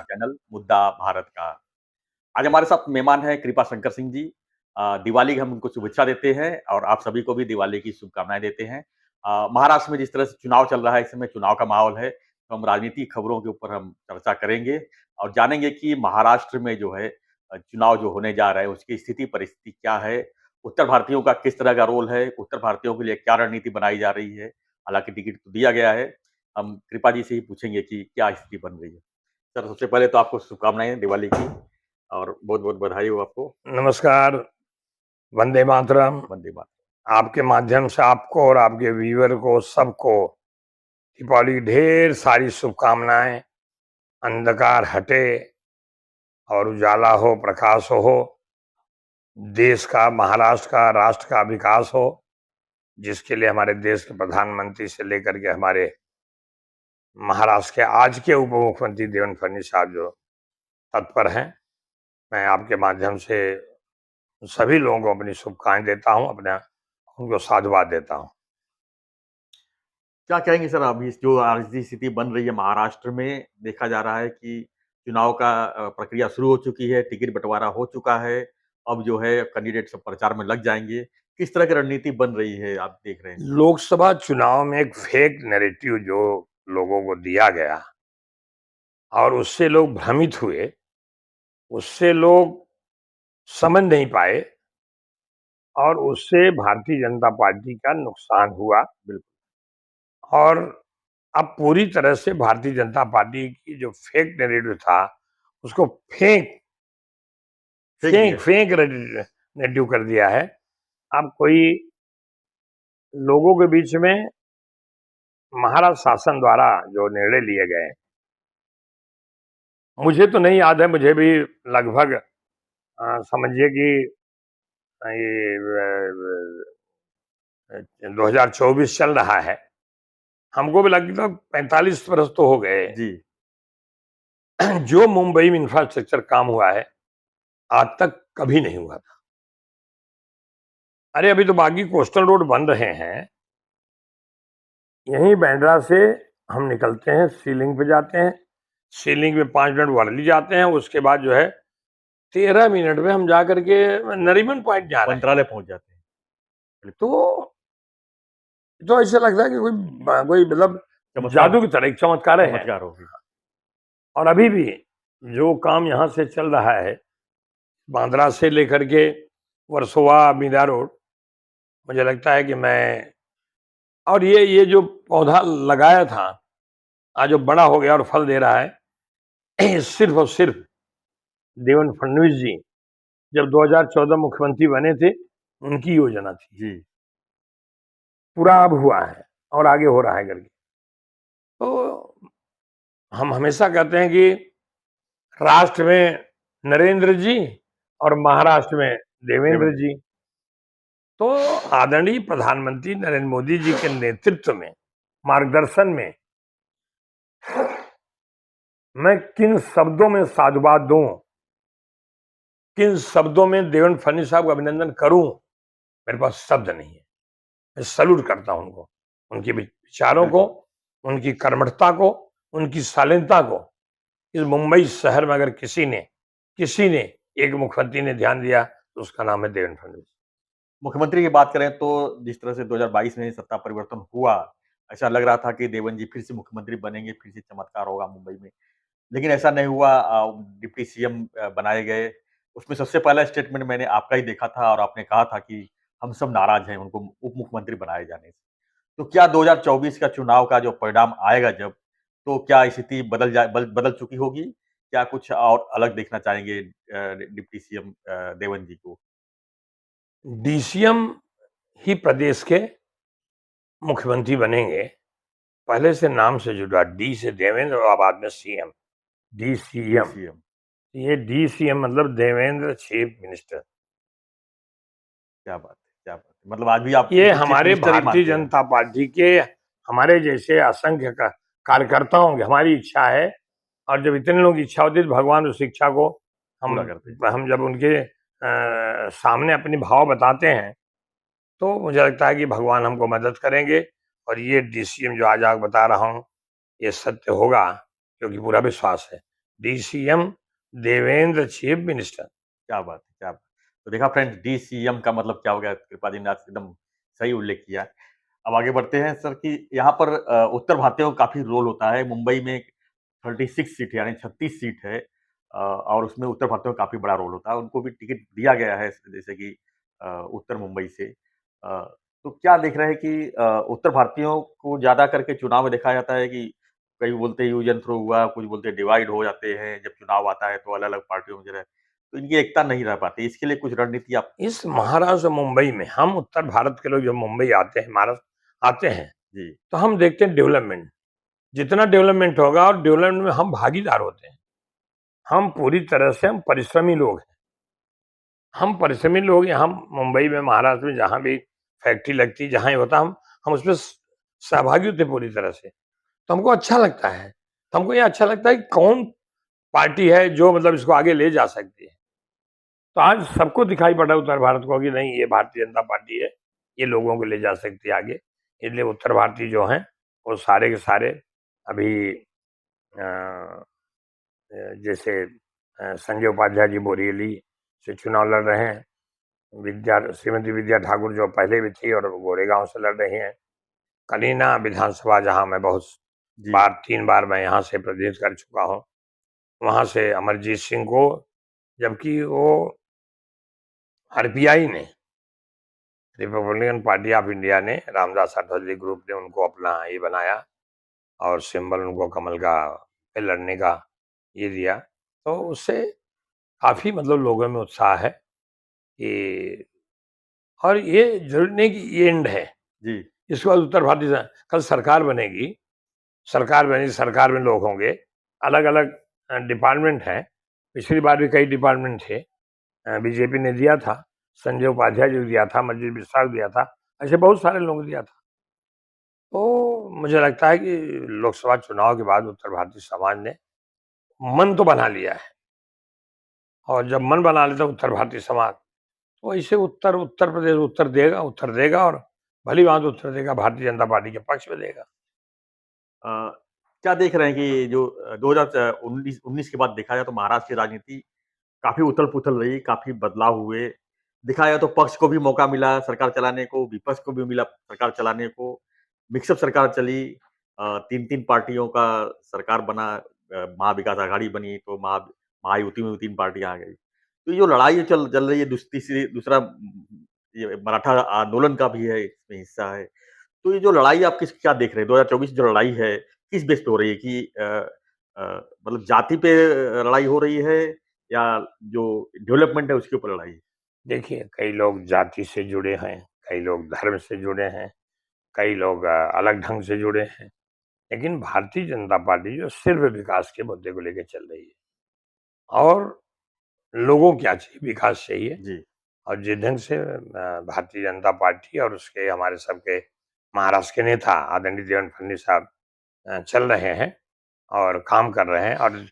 हमारा चैनल मुद्दा भारत का। आज हमारे साथ मेहमान हैं कृपा शंकर सिंह जी। दिवाली की हम उनको शुभेच्छा देते हैं और आप सभी को भी दिवाली की शुभकामनाएँ देते हैं। महाराष्ट्र में जिस तरह से चुनाव चल रहा है, इस समय चुनाव का माहौल है, तो हम राजनीतिक खबरों के ऊपर हम चर्चा करेंगे और जानेंगे कि महाराष्ट्र में जो है चुनाव जो होने जा रहा है, उसकी स्थिति परिस्थिति क्या है? उत्तर भारतीयों का किस तरह का रोल है? उत्तर भारतीयों के लिए क्या रणनीति बनाई जा रही है? हालाँकि टिकट तो दिया गया है। हम कृपा जी से ही पूछेंगे कि क्या स्थिति बन रही है? सर, सबसे पहले तो आपको शुभकामनाएँ दिवाली की और बहुत-बहुत बधाई हो आपको। नमस्कार, वंदे मातरम। वंदे मातरम। आपके माध्यम से आपको और आपके व्यूअर को सबको दीपावली की ढेर सारी शुभकामनाएं। अंधकार हटे और उजाला हो, प्रकाश हो। देश का, महाराष्ट्र का, राष्ट्र का विकास हो, जिसके लिए हमारे देश के प्रधानमंत्री से लेकर के हमारे महाराष्ट्र के आज के उप मुख्यमंत्री देवेंद्र फडणवीस साहब जो तत्पर हैं, मैं आपके माध्यम से सभी लोगों को अपनी शुभकामनाएं देता हूं, उनको साधुवाद देता हूं। क्या कहेंगे सर, अभी जो राजनीतिक स्थिति बन रही है महाराष्ट्र में, देखा जा रहा है कि चुनाव का प्रक्रिया शुरू हो चुकी है, टिकट बँटवारा हो चुका है, अब जो है कैंडिडेट सब प्रचार में लग जाएँगे। किस तरह की रणनीति बन रही है, आप देख रहे हैं? लोकसभा चुनाव में एक फेक नैरेटिव जो लोगों को दिया गया और उससे लोग भ्रमित हुए, उससे लोग समझ नहीं पाए और उससे भारतीय जनता पार्टी का नुकसान हुआ। बिल्कुल। और अब पूरी तरह से भारतीय जनता पार्टी की जो फेक नैरेटिव था, उसको फेंक फेंक दिया। नैरेटिव कर दिया है। अब कोई लोगों के बीच में महाराष्ट्र शासन द्वारा जो निर्णय लिए गए, मुझे तो नहीं याद है, मुझे भी लगभग समझिए कि ये 2024 चल रहा है, हमको भी लगभग 45 वर्ष तो हो गए। जी। जो मुंबई में इंफ्रास्ट्रक्चर काम हुआ है, आज तक कभी नहीं हुआ था। अरे अभी तो बाकी कोस्टल रोड बन रहे हैं, यहीं बांद्रा से हम निकलते हैं, सीलिंग पे जाते हैं, सीलिंग में 5 मिनट वर्ली जाते हैं, उसके बाद जो है 13 मिनट में हम जा करके नरीमन पॉइंट जा रहे हैं। मंत्रालय पहुँच जाते हैं। तो ऐसा लगता है कि कोई मतलब जादू की तरह एक चमत्कार है। चमत्कार हो गया। और अभी भी जो काम यहाँ से चल रहा है, बांद्रा से लेकर के वर्सोवा मीरा रोड, मुझे लगता है कि मैं और ये जो पौधा लगाया था, आज जो बड़ा हो गया और फल दे रहा है, सिर्फ और सिर्फ देवेंद्र फडणवीस जी जब 2014 मुख्यमंत्री बने थे, उनकी योजना थी। जी। पूरा अब हुआ है और आगे हो रहा है करके। तो हम हमेशा कहते हैं कि राष्ट्र में नरेंद्र जी और महाराष्ट्र में देवेंद्र जी। तो आदरणीय प्रधानमंत्री नरेंद्र मोदी जी के नेतृत्व में, मार्गदर्शन में मैं किन शब्दों में साधुवाद दूं, किन शब्दों में देवेंद्र फडणवीस साहब का अभिनंदन करूं, मेरे पास शब्द नहीं है। मैं सल्यूट करता हूं उनको, उनके विचारों को, उनकी कर्मठता को, उनकी शालीनता को। इस मुंबई शहर में अगर किसी ने एक मुख्यमंत्री ने ध्यान दिया तो उसका नाम है देवेंद्र फडणवीस। मुख्यमंत्री की बात करें तो जिस तरह से 2022 में सत्ता परिवर्तन हुआ, ऐसा लग रहा था कि देवेंद्र जी फिर से मुख्यमंत्री बनेंगे, फिर से चमत्कार होगा मुंबई में। लेकिन ऐसा नहीं हुआ। डिप्टी सीएम बनाए गए। उसमें सबसे पहला स्टेटमेंट मैंने आपका ही देखा था और आपने कहा था कि हम सब नाराज़ हैं उनको उप मुख्यमंत्री बनाए जाने से। तो क्या 2024 का चुनाव का जो परिणाम आएगा जब, तो क्या स्थिति बदल चुकी होगी? क्या कुछ और अलग देखना चाहेंगे डिप्टी सीएम देवेंद्र जी को? डीसीएम ही प्रदेश के मुख्यमंत्री बनेंगे। पहले से नाम से जुड़ा, डी से देवेंद्र और बाद में सीएम, डीसीएम। ये डीसीएम मतलब देवेंद्र चीफ मिनिस्टर। क्या बात है, क्या बात है। मतलब आज भी आप ये चीफ हमारे मिनिस्टर ही भारतीय मानते हैं। जनता पार्टी के, हमारे जैसे असंख्य कार्यकर्ताओं की हमारी इच्छा है, और जब इतने लोगों की इच्छा होती है तो भगवान उस इच्छा को पूरा करते हैं। हम जब उनके सामने अपनी भाव बताते हैं, तो मुझे लगता है कि भगवान हमको मदद करेंगे। और ये डीसीएम जो आज आप बता रहा हूँ, ये सत्य होगा, क्योंकि पूरा विश्वास है। DCM Devendra chief minister. क्या बात है, क्या बात। तो देखा फ्रेंड्स, डीसीएम का मतलब क्या हो गया, कृपा जी ने आज एकदम सही उल्लेख किया। अब आगे बढ़ते हैं सर कि यहाँ पर उत्तर भारतीयों का काफ़ी रोल होता है। मुंबई में 36 सीट यानी 36 सीट है, और उसमें उत्तर भारतीयों का काफ़ी बड़ा रोल होता है। उनको भी टिकट दिया गया है जैसे कि उत्तर मुंबई से। तो क्या देख रहे हैं कि उत्तर भारतीयों को ज़्यादा करके चुनाव में देखा जाता है कि कई बोलते हैं यूज एंड थ्रो हुआ, कुछ बोलते हैं डिवाइड हो जाते हैं, जब चुनाव आता है तो अलग-अलग पार्टियों में जो है, तो इनकी एकता नहीं रह पाती। इसके लिए कुछ रणनीति आप इस महाराष्ट्र मुंबई में हम उत्तर भारत के लोग जब मुंबई आते हैं, महाराष्ट्र आते हैं, जी, तो हम देखते हैं डेवलपमेंट। जितना डेवलपमेंट होगा और डेवलपमेंट में हम भागीदार होते हैं। हम पूरी तरह से हम परिश्रमी लोग हैं। हम परिश्रमी लोग यहाँ मुंबई में, महाराष्ट्र में जहाँ भी फैक्ट्री लगती, जहाँ ही होता, हम उसमें सहभागी होते पूरी तरह से। तो हमको अच्छा लगता है। तो हमको ये अच्छा लगता है कि कौन पार्टी है जो मतलब इसको आगे ले जा सकती है। तो आज सबको दिखाई पड़ा उत्तर भारत को कि नहीं, ये भारतीय जनता पार्टी है, ये लोगों को ले जा सकती है आगे। इसलिए उत्तर भारतीय जो हैं, वो सारे के सारे अभी अ, जैसे संजय उपाध्याय जी बोरीवली से चुनाव लड़ रहे हैं। श्रीमती विद्या ठाकुर जो पहले भी थी और गोरेगांव से लड़ रही हैं। कनीना विधानसभा, जहां मैं बहुत जी, बार 3 बार मैं यहाँ से प्रतिनिधित्व कर चुका हूँ, वहां से अमरजीत सिंह को, जबकि वो आरपीआई ने, रिपब्लिकन पार्टी ऑफ इंडिया ने, रामदास अठावले ग्रुप ने उनको अपना ये बनाया और सिंबल उनको कमल का पे लड़ने का ये दिया। तो उससे काफी मतलब लोगों में उत्साह है कि, और ये जरूरी नहीं कि ये एंड है। जी, इसके बाद उत्तर भारतीय कल सरकार बनेगी, सरकार में लोग होंगे, अलग अलग डिपार्टमेंट हैं। पिछली बार भी कई डिपार्टमेंट थे, बीजेपी ने दिया था, संजय उपाध्याय जी को दिया था, मंजीत मिश्रा को दिया था, ऐसे बहुत सारे लोगों को दिया था। तो मुझे लगता है कि लोकसभा चुनाव के बाद उत्तर भारतीय समाज ने मन तो बना लिया है, और जब मन बना लेता है उत्तर भारतीय समाज, तो ऐसे उत्तर प्रदेश उत्तर देगा और भली भांति उत्तर देगा, भारतीय जनता पार्टी के पक्ष में देगा। अ, क्या देख रहे हैं कि जो 2019 के बाद देखा जाए तो महाराष्ट्र की राजनीति काफ़ी उथल-पुथल रही, काफ़ी बदलाव हुए। देखा जाए तो पक्ष को भी मौका मिला सरकार चलाने को, विपक्ष को भी मिला सरकार चलाने को। मिक्सअप सरकार चली, 3-3 पार्टियों का सरकार बना, महाविकास आघाड़ी बनी, तो महायुति में भी 3 पार्टियाँ आ गई। तो ये जो लड़ाई चल चल रही है, दूसरा ये मराठा आंदोलन का भी है, इसमें हिस्सा है। तो ये जो लड़ाई आप क्या देख रहे हैं? 2024 जो लड़ाई है, किस बेस पे हो रही है कि अ, मतलब जाति पे लड़ाई हो रही है या जो डेवलपमेंट है उसके ऊपर लड़ाई है? देखिए, कई लोग जाति से जुड़े हैं, कई लोग धर्म से जुड़े हैं, कई लोग अलग ढंग से जुड़े हैं। लेकिन भारतीय जनता पार्टी जो सिर्फ विकास के मुद्दे को लेकर चल रही है, और लोगों को क्या चाहिए? विकास चाहिए। जी, और जिस ढंग से भारतीय जनता पार्टी और उसके हमारे सबके महाराष्ट्र के नेता आदरणीय देवेंद्र फडणवीस साहब चल रहे हैं और काम कर रहे हैं, और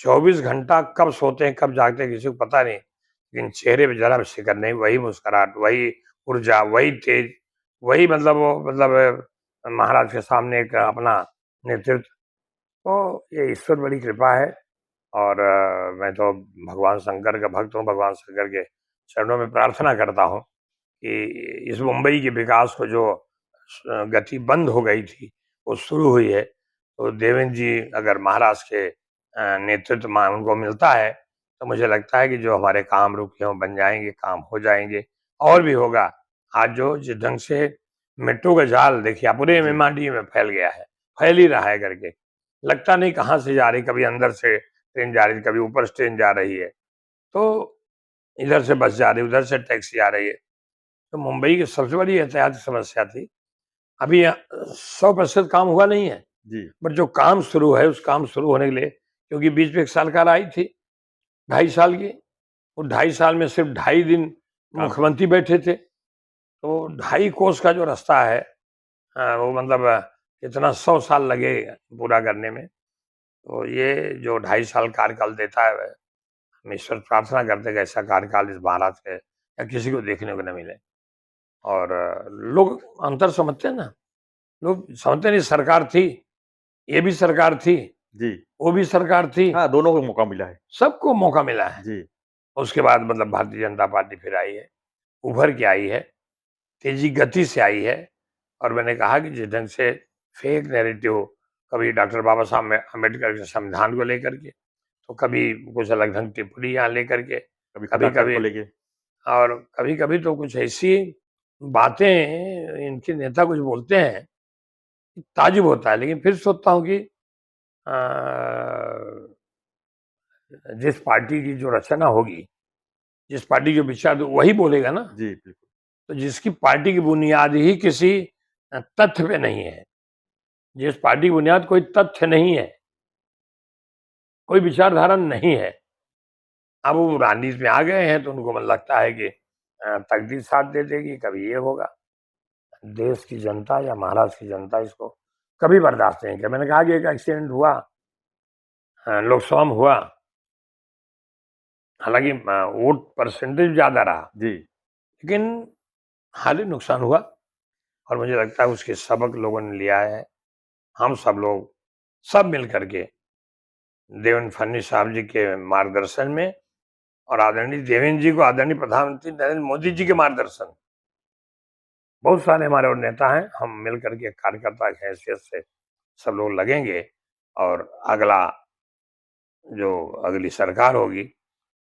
24 घंटा कब सोते हैं, कब जागते हैं, किसी को पता नहीं। लेकिन चेहरे पे ज़रा भी शिकन नहीं, वही मुस्कुराहट, वही ऊर्जा, वही तेज, वही मतलब वो मतलब महाराज के सामने एक अपना नेतृत्व। तो ये ईश्वर बड़ी कृपा है, और मैं तो भगवान शंकर का भक्त हूँ, भगवान शंकर के चरणों में प्रार्थना करता हूँ कि इस मुंबई के विकास को जो गति बंद हो गई थी, वो शुरू हुई है। तो देवेंद्र जी अगर महाराष्ट्र के नेतृत्व में उनको मिलता है, तो मुझे लगता है कि जो हमारे काम रुके हों बन जाएँगे, काम हो जाएँगे, और भी होगा। आज जो जिस ढंग से मेट्रो का जाल देखिए, पूरे जी, मेमांडी में फैल गया है, फैल ही रहा है करके। लगता नहीं कहाँ से जा रही, कभी अंदर से ट्रेन जा रही है, कभी ऊपर से ट्रेन जा रही है। तो इधर से बस जा रही है, उधर से टैक्सी आ रही है। तो मुंबई की सबसे बड़ी एहतियाती समस्या थी। अभी 100% काम हुआ नहीं है, जी, बट जो काम शुरू है, उस काम शुरू होने के लिए, क्योंकि बीच में 1 सरकार आई थी, 2.5 साल की, वो 2.5 साल में सिर्फ 2.5 दिन काम किया। मुख्यमंत्री बैठे थे। तो 2.5 कोस का जो रास्ता है, वो मतलब कितना 100 साल लगे पूरा करने में। तो ये जो 2.5 साल कार्यकाल देता है, हम ईश्वर प्रार्थना करते हैं कि ऐसा कार्यकाल इस महाराज के या किसी को देखने को न मिले। और लोग अंतर समझते हैं ना, लोग समझते नहीं, सरकार थी, ये भी सरकार थी, जी। वो भी सरकार थी। हाँ, दोनों को मौका मिला है। सबको मौका मिला है। जी, उसके बाद मतलब भारतीय जनता पार्टी फिर आई है, उभर के आई है, तेजी गति से आई है। और मैंने कहा कि जिस ढंग से फेक नैरेटिव, कभी डॉक्टर बाबा साहब अम्बेडकर के संविधान को लेकर के, तो कभी कुछ अलग ढंग टिप्पणियाँ लेकर के, कभी खटाखट कभी-कभी, को लेके। और कभी-कभी तो कुछ ऐसी बातें इनके नेता कुछ बोलते हैं, ताज्जुब होता है। लेकिन फिर सोचता हूँ कि अ, जिस पार्टी की जो रचना होगी, जिस पार्टी के विचार वही बोलेगा ना। जी, बिल्कुल। तो जिसकी पार्टी की बुनियाद ही किसी तथ्य पे नहीं है, जिस पार्टी की बुनियाद कोई तथ्य नहीं है, कोई विचारधारा नहीं है, अब वो राजनीति में आ गए हैं तो उनको मन लगता है कि तकदीर साथ दे देगी, कभी ये होगा। देश की जनता या महाराष्ट्र की जनता इसको कभी बर्दाश्त नहीं किया। मैंने कहा कि एक एक्सीडेंट हुआ, लोकसभा में हुआ, हालांकि वोट परसेंटेज ज्यादा रहा, जी, लेकिन हाली नुकसान हुआ। और मुझे लगता है उसके सबक लोगों ने लिया है। हम सब लोग सब मिल करके देवेंद्र फडणवीस साहब जी के मार्गदर्शन में, और आदरणीय देवेंद्र जी को आदरणीय प्रधानमंत्री नरेंद्र मोदी जी के मार्गदर्शन, बहुत सारे हमारे और नेता हैं, हम मिल करके कार्यकर्ता की हैसियत से सब लोग लगेंगे। और अगला जो अगली सरकार होगी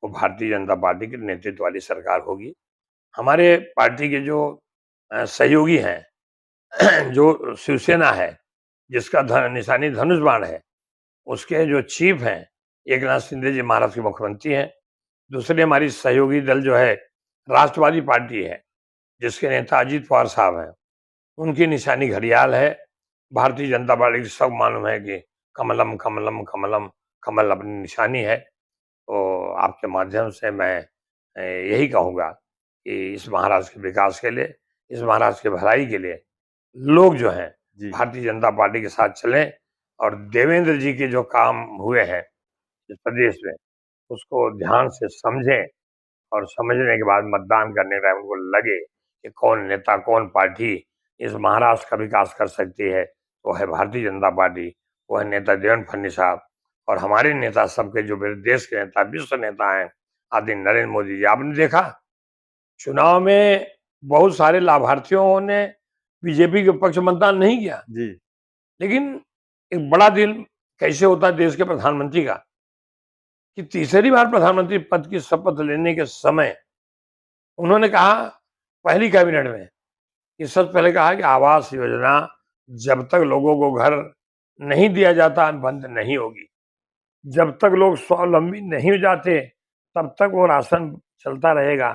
वो भारतीय जनता पार्टी के नेतृत्व वाली सरकार होगी। हमारे पार्टी के जो सहयोगी हैं, जो शिवसेना है, जिसका निशानी धनुष बाण है, उसके जो चीफ हैं, एक नाथ शिंदे जी महाराष्ट्र के मुख्यमंत्री हैं। दूसरी हमारी सहयोगी दल जो है राष्ट्रवादी पार्टी है, जिसके नेता अजीत पवार साहब हैं, उनकी निशानी घड़ियाल है। भारतीय जनता पार्टी की सब मालूम है कि कमलम कमलम कमलम, कमल अपनी निशानी है। तो आपके माध्यम से मैं यही कहूँगा कि इस महाराष्ट्र के विकास के लिए, इस महाराष्ट्र की भलाई के लिए लोग जो हैं जी, भारतीय जनता पार्टी के साथ चलें, और देवेंद्र जी के जो काम हुए हैं इस प्रदेश में, उसको ध्यान से समझें, और समझने के बाद मतदान करने का उनको लगे कि कौन नेता, कौन पार्टी इस महाराष्ट्र का विकास कर सकती है, वो है भारतीय जनता पार्टी, वो है नेता देवेंद्र फडणवीस साहब। और हमारे नेता सबके जो मेरे देश के नेता, विश्व नेता हैं, आदि नरेंद्र मोदी जी। आपने देखा चुनाव में बहुत सारे लाभार्थियों ने बीजेपी के पक्ष में मतदान नहीं किया, जी, लेकिन एक बड़ा दिल कैसे होता है देश के प्रधानमंत्री का, कि तीसरी बार प्रधानमंत्री पद की शपथ लेने के समय उन्होंने कहा, पहली कैबिनेट में, कि सबसे पहले कहा कि आवास योजना जब तक लोगों को घर नहीं दिया जाता बंद नहीं होगी, जब तक लोग स्वावलंबी नहीं हो जाते तब तक वो राशन चलता रहेगा।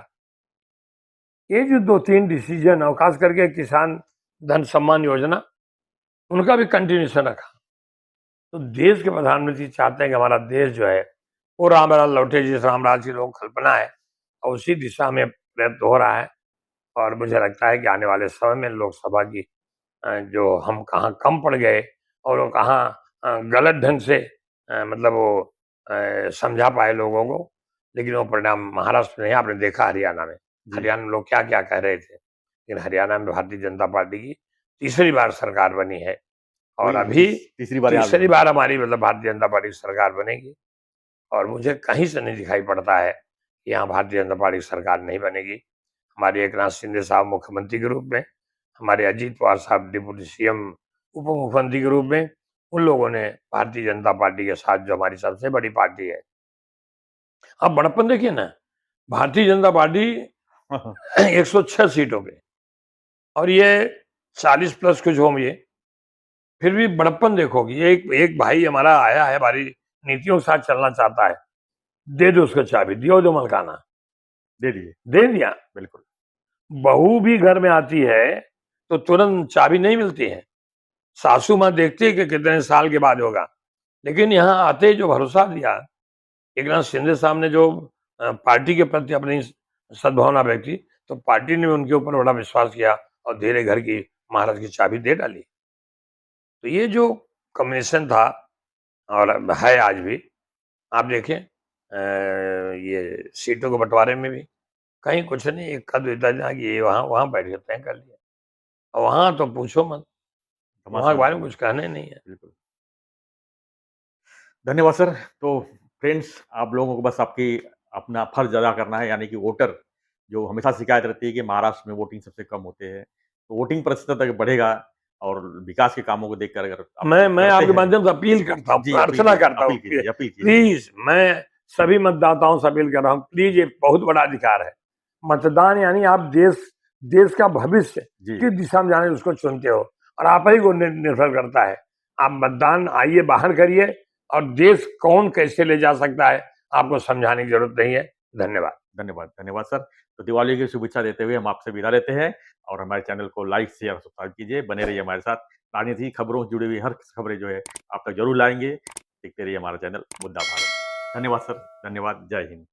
ये जो 2-3 डिसीजन, और खास करके किसान धन सम्मान योजना, उनका भी कंटिन्यूशन रखा। तो देश के प्रधानमंत्री चाहते हैं कि हमारा देश जो है वो रामराज लौटे, जिस रामराज की लोग कल्पना है, और उसी दिशा में प्रयत्न हो रहा है। और मुझे लगता है कि आने वाले समय में लोकसभा की जो हम कहाँ कम पड़ गए, और वो कहाँ गलत ढंग से मतलब वो समझा पाए लोगों को, लेकिन वो परिणाम महाराष्ट्र में नहीं, आपने देखा हरियाणा में। जी। हरियाणा में लोग क्या-क्या कह रहे थे, लेकिन हरियाणा में भारतीय जनता पार्टी की तीसरी बार सरकार बनी है। और वही अभी तीसरी बार यहाँ भी तीसरी बनी। बार हमारी मतलब भारतीय जनता पार्टी की सरकार बनेगी। और मुझे कहीं से नहीं दिखाई पड़ता है कि यहाँ भारतीय जनता पार्टी की सरकार नहीं बनेगी। हमारे एकनाथ शिंदे साहब मुख्यमंत्री के रूप में, हमारे अजीत पवार साहब डिप्टी सीएम, उप मुख्यमंत्री के रूप में, उन लोगों ने भारतीय जनता पार्टी के साथ, जो हमारी सबसे बड़ी पार्टी है, आप बड़प्पन देखिए ना, भारतीय जनता पार्टी 106 सीटों पे, और ये 40 प्लस कुछ होंगे, फिर भी बड़प्पन देखो कि एक एक भाई हमारा आया है, हमारी नीतियों के साथ चलना चाहता है, दे दो उसको चाबी, दियो दो मलकाना, दे दिए, दे दिया। बिल्कुल। बहू भी घर में आती है तो तुरंत चाबी नहीं मिलती है, सासू माँ देखती है कि कितने साल के बाद होगा। लेकिन यहाँ आते ही जो भरोसा दिया एकनाथ शिंदे साहब ने, जो पार्टी के प्रति अपनी सद्भावना व्यक्त की, तो पार्टी ने उनके ऊपर बड़ा विश्वास किया और धीरे घर की महाराज की चाबी दे डाली। तो ये जो कम्युनिकेशन था, और है आज भी, आप देखें ये सीटों के बंटवारे में भी कहीं कुछ नहीं, एक कद इतना कि ये वहाँ वहाँ बैठ के तय कर लिया, और वहाँ तो पूछो मत, वहाँ के घमासान बारे था, में कुछ कहना ही नहीं है। बिल्कुल। धन्यवाद सर। तो फ्रेंड्स, आप लोगों को बस आपकी अपना फ़र्ज़ अदा करना है, यानी कि वोटर जो हमेशा शिकायत रहती है कि महाराष्ट्र में वोटिंग सबसे कम होते हैं। तो वोटिंग प्रतिशत अगर बढ़ेगा और विकास के कामों को देखकर अगर आप लोग मैं करते आपके हैं। माध्यम से अपील करता हूँ, जी, प्रार्थना करता हूँ कि अपील कीजिए। प्लीज, मैं सभी मतदाताओं से अपील कर रहा हूँ, प्लीज, ये बहुत बड़ा अधिकार है। मतदान यानी आप देश का भविष्य जी, किस दिशा में जाने उसको चुनते हो, और आप ही को निर्भर करता है। आप मतदान आइए, बाहर करिए, और देश कौन कैसे ले जा सकता है आपको समझाने की जरूरत नहीं है। धन्यवाद। धन्यवाद सर। तो दिवाली की शुभेच्छा देते हुए हम आपसे विदा लेते हैं और हमारे चैनल को लाइक, शेयर, सब्सक्राइब कीजिए। बने रहिए हमारे साथ। राजनीति खबरों से जुड़ी हुई हर खबरें जो है आप तक ज़रूर लाएँगे। देखते रहिए हमारा चैनल मुद्दा भारत। धन्यवाद सर, धन्यवाद। जय हिंद।